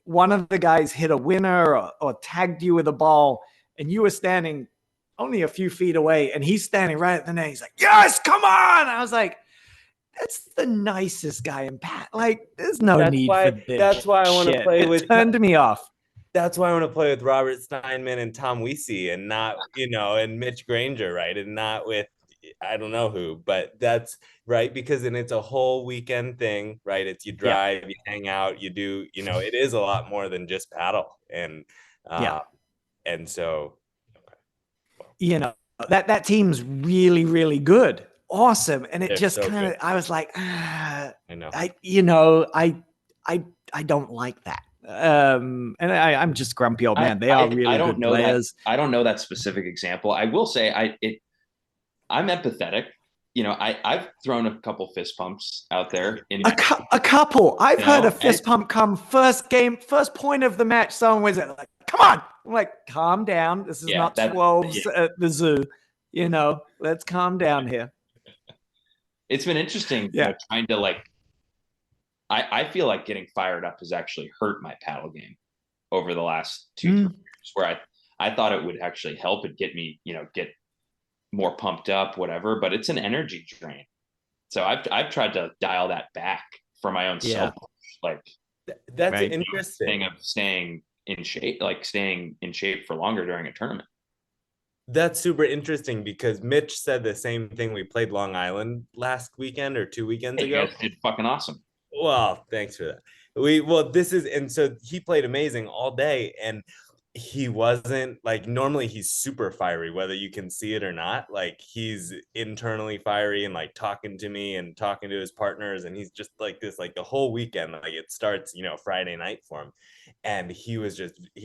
One of the guys hit a winner or tagged you with a ball, and you were standing only a few feet away, and he's standing right at the net. He's like, "Yes, come on!" I was like, "That's the nicest guy in Pat. Like, there's no need for this." That's why I want to play with. Turned me off. That's why I want to play with Robert Stineman and Tom Weesey, and not and Mitch Granger, right? And not with I don't know who, but that's right, because then it's a whole weekend thing, right? It's you drive, you hang out, you do, it is a lot more than just paddle, and and so. That team's really, really good. Awesome. And it just so kind of, good. I was like, I know. I don't like that. And I'm just grumpy old man. They are really good players. I don't know that specific example. I will say I'm empathetic. I've thrown a couple fist pumps out there. A couple. I've heard a fist pump come first point of the match. Someone was like, "Come on!" I'm like, "Calm down. This is not 12s at the zoo. Let's calm down here." It's been interesting, trying to I feel like getting fired up has actually hurt my paddle game over the last 2 years, where I thought it would actually help and get me, get more pumped up, whatever, but it's an energy drain. So I've tried to dial that back for my own self. That's interesting. Thing of staying in shape for longer during a tournament. That's super interesting, because Mitch said the same thing. We played Long Island last weekend or 2 weekends ago. It's fucking awesome. Well, thanks for that. And so he played amazing all day, and he wasn't normally he's super fiery, whether you can see it or not. Like, he's internally fiery and talking to me and talking to his partners, and he's just like this, the whole weekend. It starts, Friday night for him. And he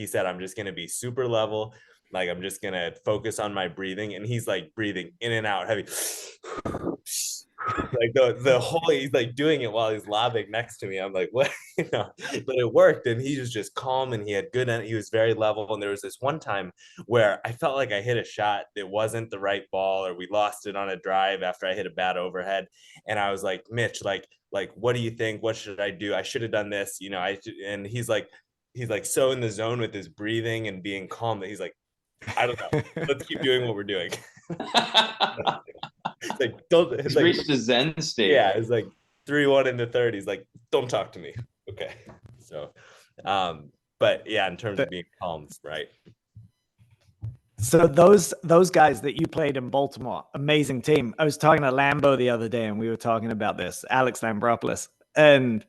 said, "I'm just going to be super level. Like, I'm just gonna focus on my breathing. And he's like breathing in and out heavy. Like the whole, he's like doing it while he's lobbing next to me. I'm like, what? But it worked. And he was just calm, and he had good, he was very level. And there was this one time where I felt like I hit a shot that wasn't the right ball, or we lost it on a drive after I hit a bad overhead. And I was like, Mitch, like, what do you think? What should I do? I should have done this, and he's like so in the zone with his breathing and being calm that he's like, I don't know. Let's keep doing what we're doing. It's like, don't. He's like, reached a Zen state. Yeah, it's like 3-1 in the third. He's like, don't talk to me. Okay. So, but yeah, in terms of being calm, right? So those guys that you played in Baltimore, amazing team. I was talking to Lambo the other day, and we were talking about this, Alex Lambropoulos, and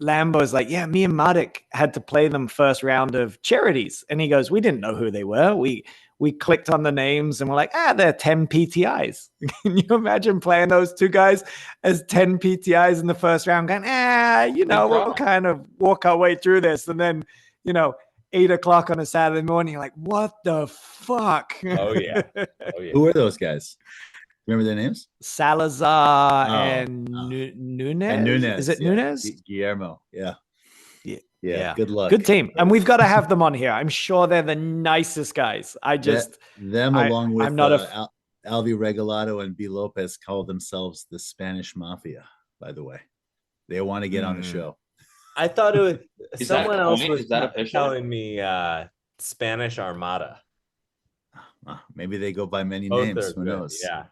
Lambo's like, yeah, me and Madik had to play them first round of charities. And he goes, we didn't know who they were. We clicked on the names and we're like, they're 10 PTIs. Can you imagine playing those two guys as 10 PTIs in the first round going, we'll kind of walk our way through this. And then, 8:00 on a Saturday morning, you're like, what the fuck? Oh yeah. Who are those guys? Remember their names? Salazar and Nunez. And Nunez. Is it Nunez? Guillermo. Yeah. Yeah. Good luck. Good team. And we've got to have them on here. I'm sure they're the nicest guys. Along with I'm not Alvi Regalado and B. Lopez call themselves the Spanish Mafia, by the way. They want to get on the show. I thought it was someone else was official? telling me Spanish Armada. Maybe they go by many Both names. are Who good, knows? Yeah.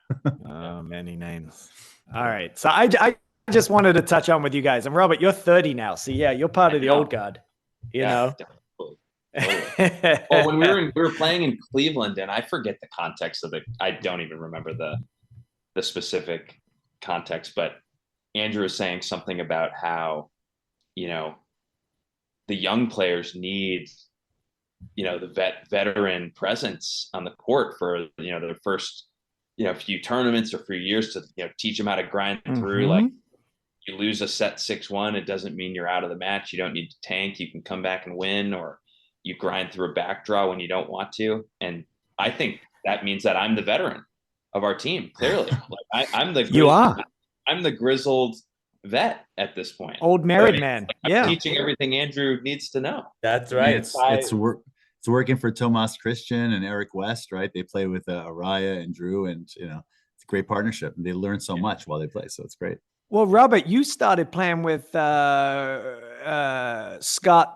Many names. All right. So I just wanted to touch on with you guys. And Robert, you're 30 now. So yeah, you're part of the old guard. You know? Totally. Well, when we were playing in Cleveland, and I forget the context of it. I don't even remember the specific context, but Andrew was saying something about how, the young players need, the veteran presence on the court for, their first, few tournaments or few years to, teach them how to grind through. Like, you lose a set 6-1, it doesn't mean you're out of the match. You don't need to tank. You can come back and win, or you grind through a back draw when you don't want to. And I think that means that I'm the veteran of our team. Clearly, I'm the grizzled vet at this point. Old married man. I'm teaching everything Andrew needs to know. That's right. It's working for Tomas Christian and Eric West, right? They play with Araya and Drew, and it's a great partnership. And they learn so much while they play, so it's great. Well, Robert, you started playing with Scott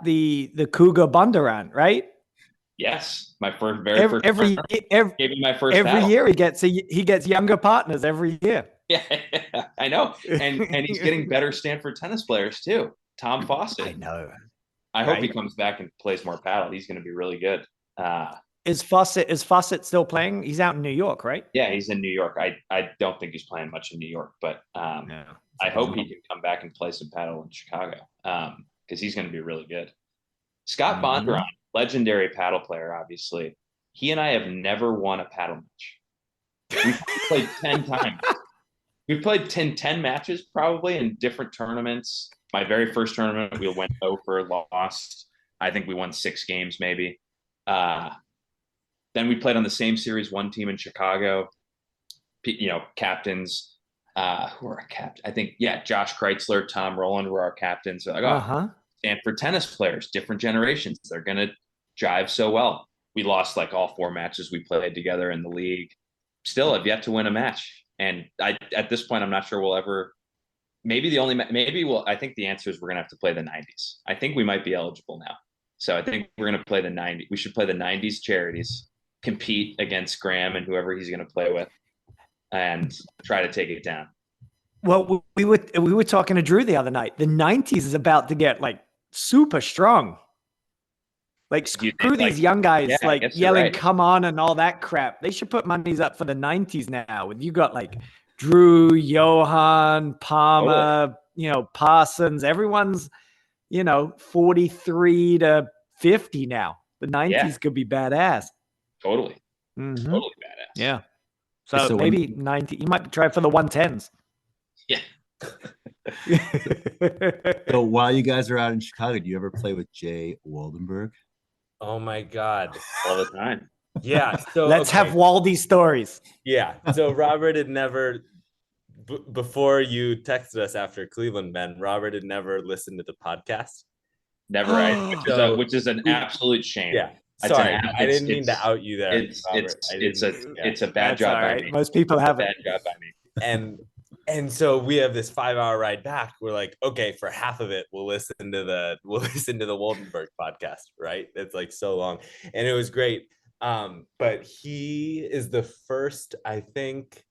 the Cougar Bondurant, right? Yes, my first every year he gets younger partners every year. Yeah, I know, and he's getting better Stanford tennis players too. Tom Fawcett. I know. I hope he comes back and plays more paddle. He's going to be really good. Is Fawcett still playing? He's out in New York, right? Yeah, he's in New York. I don't think he's playing much in New York, but I hope he can come back and play some paddle in Chicago because he's going to be really good. Scott Bondurant, legendary paddle player, obviously. He and I have never won a paddle match. We've played 10 times. We've played 10 matches probably in different tournaments. My very first tournament, we went over, lost. I think we won 6 games maybe. Then we played on the same series, one team in Chicago. Captains. Who are our captains? I think, Josh Kreitzler, Tom Rowland were our captains. They're like, Stanford tennis players, different generations. They're going to jive so well. We lost like all 4 matches we played together in the league. Still have yet to win a match. And at this point, I'm not sure we'll ever. I think the answer is we're going to have to play the 90s. I think we might be eligible now. So I think we're going to play the 90s. We should play the 90s charities, compete against Graham and whoever he's going to play with, and try to take it down. Well, we were talking to Drew the other night. The 90s is about to get like super strong. Like screw these young guys yelling, right. Come on, and all that crap. They should put monies up for the 90s now. You got like Drew, Johan, Palmer, Parsons. Everyone's, 43 to 50 now. The 90s could be badass. Totally. Totally badass. Yeah. So maybe 90. You might try for the 110s. Yeah. So while you guys are out in Chicago, do you ever play with Jay Waldenberg? Oh my God. All the time. Yeah. So Let's have Waldy stories. Yeah. So Robert had never, before you texted us after Cleveland, Ben, Robert had never listened to the podcast. Never, right? Which is an we- absolute shame. Yeah. It's Sorry, I didn't mean to out you there, It's Robert. it's a bad That's job all by right. me. Most people haven't. Bad job by me. And so we have this 5-hour ride back. We're like, okay, for half of it, we'll listen to the Woldenberg podcast, right? It's like so long, and it was great. But he is the first, I think.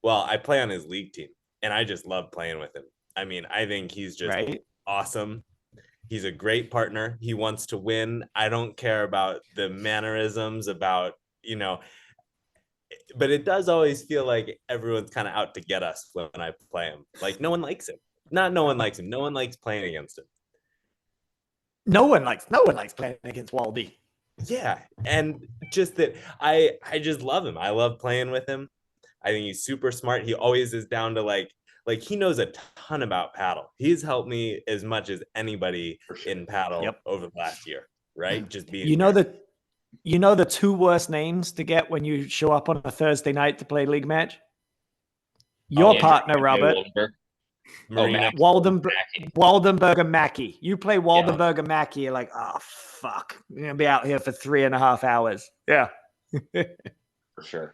Well, I play on his league team, and I just love playing with him. I mean, I think he's just awesome. He's a great partner. He wants to win. I don't care about the mannerisms, about, but it does always feel like everyone's kind of out to get us when I play him. Like no one likes him. Not no one likes him. No one likes playing against him. No one likes playing against Waldy. Yeah. And just that I just love him. I love playing with him. I think he's super smart. He always is down to like he knows a ton about paddle. He's helped me as much as anybody in paddle over the last year, right? Just being the two worst names to get when you show up on a Thursday night to play a league match? Your partner, Robert. Waldenberg and Mackey. You play Waldenberg and Mackey, you're like, oh, fuck. You're going to be out here for 3.5 hours. Yeah. For sure.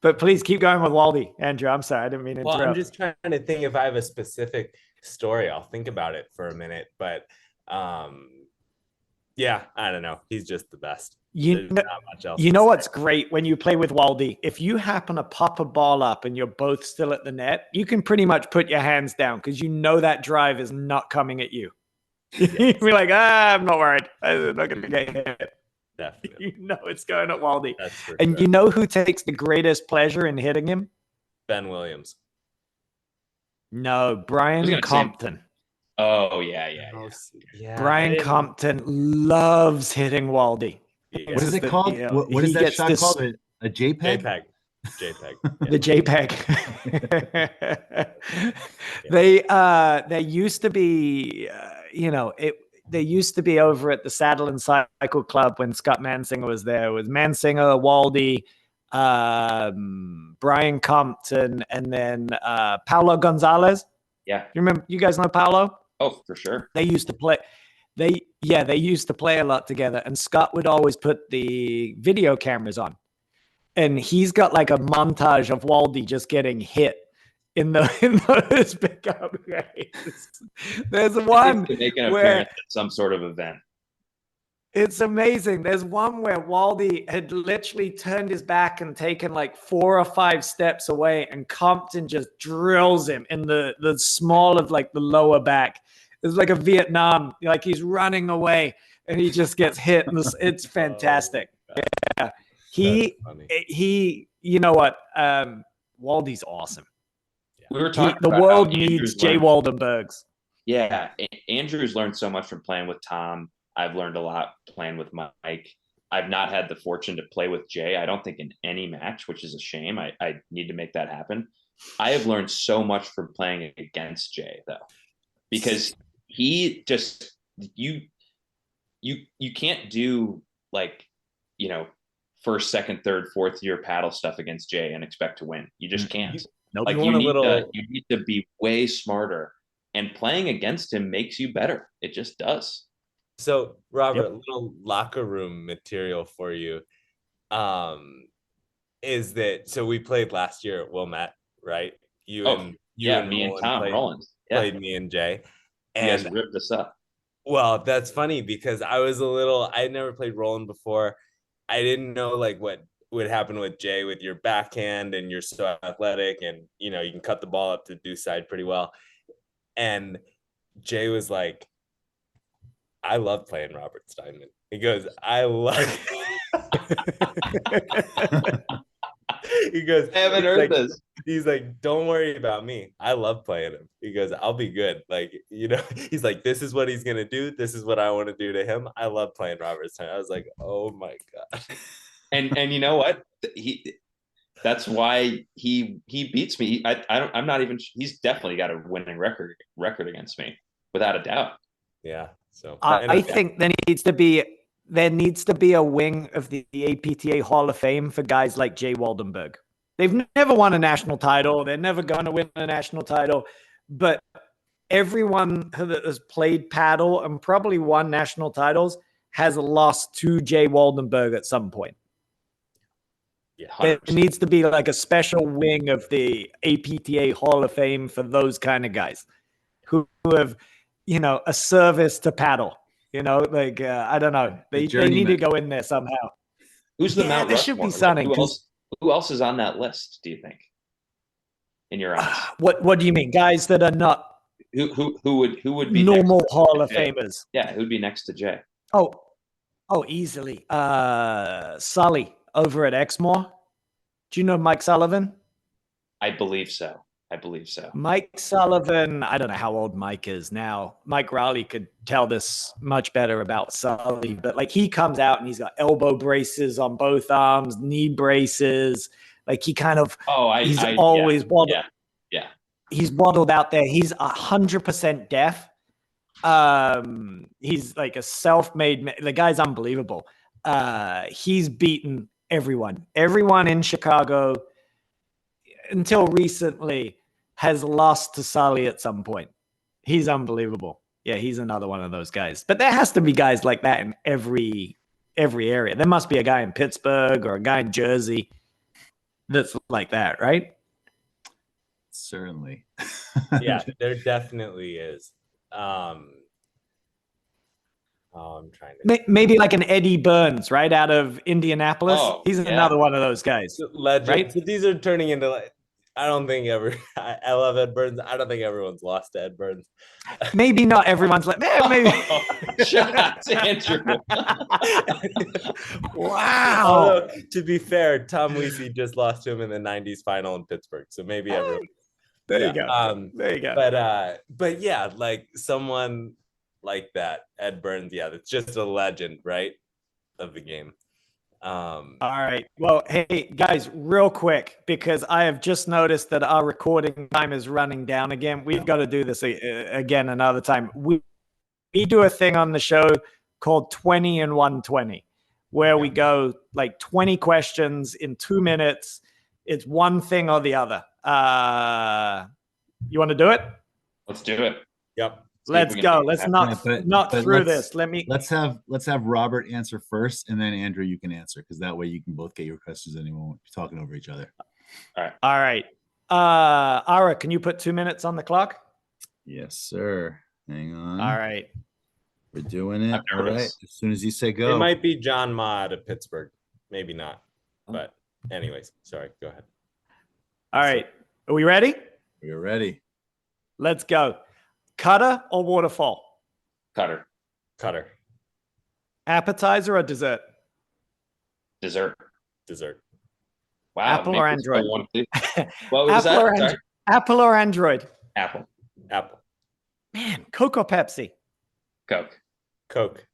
But please keep going with Waldy. Andrew, I'm sorry. I didn't mean to interrupt. I'm just trying to think if I have a specific story. I'll think about it for a minute. But yeah, I don't know. He's just the best. There's not much else. You know what's great when you play with Waldy? If you happen to pop a ball up and you're both still at the net, you can pretty much put your hands down because you know that drive is not coming at you. You'll be like, I'm not worried. I'm not going to get hit. Definitely. You know it's going at Waldy. And you know who takes the greatest pleasure in hitting him? Ben Williams. No, Brian Compton. Oh, yeah. Brian Compton loves hitting Waldy. Yeah. What is it called? What is that shot called? A JPEG? JPEG. Yeah. The JPEG. They used to be, they used to be over at the Saddle and Cycle Club when Scott Mansinger was there. It was Mansinger, Waldy, Brian Compton, and then Paulo Gonzalez. Yeah. You remember? You guys know Paulo? Oh, for sure. They used to play. They used to play a lot together, and Scott would always put the video cameras on, and he's got like a montage of Waldy just getting hit in those pickup games. There's one to make an appearance at some sort of event. It's amazing. There's one where Waldy had literally turned his back and taken like 4 or 5 steps away, and Compton just drills him in the small of like the lower back. It's like a Vietnam, like he's running away and he just gets hit. And it's fantastic. Yeah. He, you know what? Waldy's awesome. We were talking the world needs Jay Waldenbergs. Yeah. Andrew's learned so much from playing with Tom. I've learned a lot playing with Mike. I've not had the fortune to play with Jay. I don't think in any match, which is a shame. I need to make that happen. I have learned so much from playing against Jay though, because he just, you can't do like, first, second, third, fourth year paddle stuff against Jay and expect to win. You just can't. You need to be way smarter, and playing against him makes you better. It just does. So Robert, little locker room material for you. Is that, so we played last year at Wilmette, right? Me and Tom Rollins played me and Jay. And you guys ripped us up. Well, that's funny because I had never played Roland before. I didn't know like what would happen with Jay with your backhand, and you're so athletic, and you can cut the ball up to the deuce side pretty well. And Jay was like, I love playing Robert Stineman. He goes, I love He goes, I haven't heard this. He's like, don't worry about me. I love playing him. He goes, I'll be good. Like, he's like, this is what he's going to do. This is what I want to do to him. I love playing Robert Stineman. I was like, oh my God. And you know what? That's why he beats me. I'm not even, he's definitely got a winning record against me without a doubt. Yeah. So I think there there needs to be a wing of the APTA Hall of Fame for guys like Jay Waldenberg. They've never won a national title. They're never going to win a national title. But everyone that has played paddle and probably won national titles has lost to Jay Waldenberg at some point. Yeah, There 100%. needs to be like a special wing of the APTA Hall of Fame for those kind of guys who have, a service to paddle. I don't know. They need to journeyman. go in there somehow. Who's the Yeah, Mount there should Rushmore? be something, Who else is on that list? Do you think? In your eyes, What do you mean, guys that are not who would be normal next to Hall of Jay? Famers? Yeah, who'd be next to Jay? Oh, easily. Sully over at Exmoor. Do you know Mike Sullivan? I believe so. Mike Sullivan, I don't know how old Mike is now. Mike Rowley could tell this much better about Sully, but like he comes out and he's got elbow braces on both arms, knee braces. Like he kind of, he's always waddled. Yeah. He's waddled out there. He's 100% deaf. He's like a self-made, the guy's unbelievable. He's beaten everyone in Chicago until recently has lost to Sully at some point. He's unbelievable. Yeah, he's another one of those guys. But there has to be guys like that in every area. There must be a guy in Pittsburgh or a guy in Jersey that's like that, right? Certainly. Yeah, there definitely is. I'm trying to Maybe like an Eddie Burns, right, out of Indianapolis. Oh, He's yeah. another one of those guys. legend. Right? So these are turning into like, I don't think I love Ed Burns. I don't think everyone's lost to Ed Burns. Maybe not everyone's like, maybe. Shout out to Andrew. Wow. Although, to be fair, Tom Weesey just lost to him in the 90s final in Pittsburgh. So maybe everyone. There you go. There you go. But yeah, like someone like that, Ed Burns, yeah, that's just a legend, right? Of the game. All right. Well, hey, guys, real quick, because I have just noticed that our recording time is running down again. We've got to do this again another time. We do a thing on the show called 20 and 120, where we go like 20 questions in 2 minutes. It's one thing or the other. You want to do it? Let's do it. Yep. Let's go. Let's not through this. Let's have Robert answer first, and then Andrew, you can answer, because that way you can both get your questions and you won't be talking over each other. All right. Ara, can you put 2 minutes on the clock? Yes, sir. Hang on. All right. We're doing it. I'm All right. nervous. As soon as you say go. It might be John Ma out of Pittsburgh. Maybe not. But anyways, sorry. Go ahead. All right. Are we ready? We're ready. Let's go. Cutter or waterfall? Cutter. Appetizer or dessert? Dessert. Wow. Apple or maybe it's the Android? one, too. What was Apple or that? Sorry. Apple or Android? Apple. Man, Coke or Pepsi? Coke.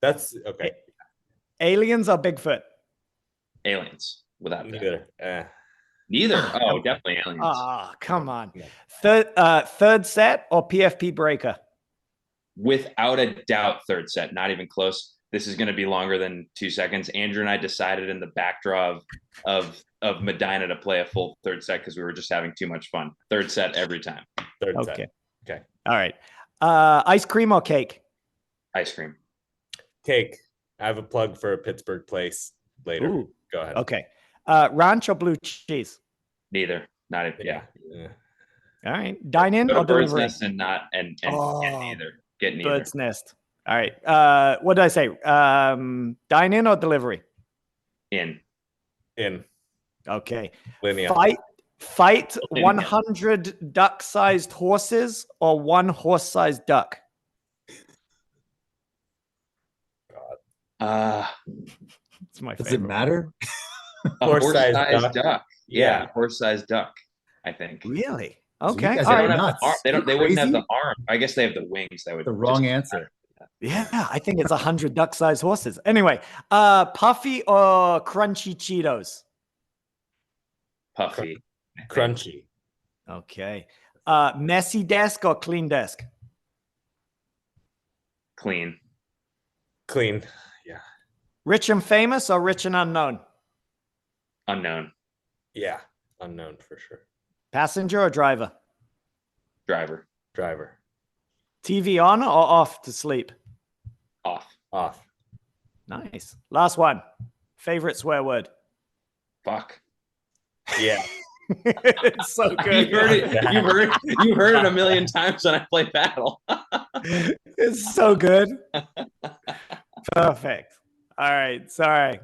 That's okay. Aliens or Bigfoot? Aliens. Without Neither. Neither. Oh, definitely aliens. Oh, come on. Yeah. Third set or PFP breaker? Without a doubt, third set. Not even close. This is going to be longer than 2 seconds. Andrew and I decided in the backdraw of Medina to play a full third set because we were just having too much fun. Third set every time. Third Okay. set. Okay. All right. Ice cream or cake? Ice cream. Cake. I have a plug for a Pittsburgh place later. Ooh. Go ahead. Okay. Ranch or blue cheese? Neither. Not even. Yeah. All right. Dine in Go to or Bird's delivery? Nest and not and Oh, get neither. Get neither. Bird's Nest. All right. What did I say? Dine in or delivery? In. Okay. Linear. Fight Linear. 100 duck-sized horses or one horse-sized duck? It's my Does favorite. it matter? A Horse-sized horse-sized duck. Yeah. Yeah, horse-sized duck. I think. Really? So you Okay. guys All are right. They don't have nuts. the arm. They don't. They You wouldn't have crazy? the arm. I guess they have the wings. That would The wrong just- answer. Yeah, I think it's 100 duck-sized horses. Anyway, puffy or crunchy Cheetos? Puffy. Crunchy. Okay. Messy desk or clean desk? Clean. Clean. Yeah. Rich and famous or rich and unknown? Unknown. Yeah, unknown for sure. Passenger or driver? Driver. Driver. TV on or off to sleep? Off. Off. Nice. Last one. Favorite swear word? Fuck. Yeah. It's so good. You've heard it. You've heard it a million times when I play Battle. It's so good. Perfect. All right. Sorry.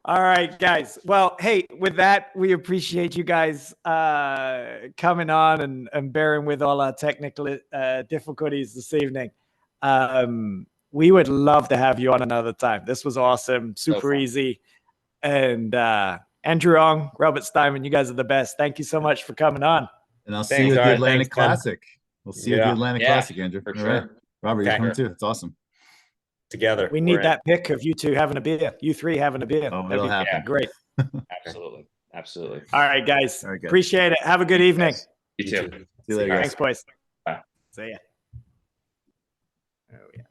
All right, guys. Well, hey, with that, we appreciate you guys coming on and bearing with all our technical difficulties this evening. We would love to have you on another time. This was awesome, super easy. And Andrew Ong, Robert Stineman, you guys are the best. Thank you so much for coming on. And I'll see you at the Atlantic Thanks, man. Classic. We'll see you at the Atlantic Classic, Andrew. For All right. sure. Robert, Okay. you come too. It's awesome. Together. We need that pic of you two having a beer, you three having a beer. Oh, That'd it'll be happen. great. Absolutely. Absolutely. All right, guys. All right, guys. Appreciate it. Have a good evening. You too. See you later, guys. Thanks, boys. Bye. See ya. Oh, yeah.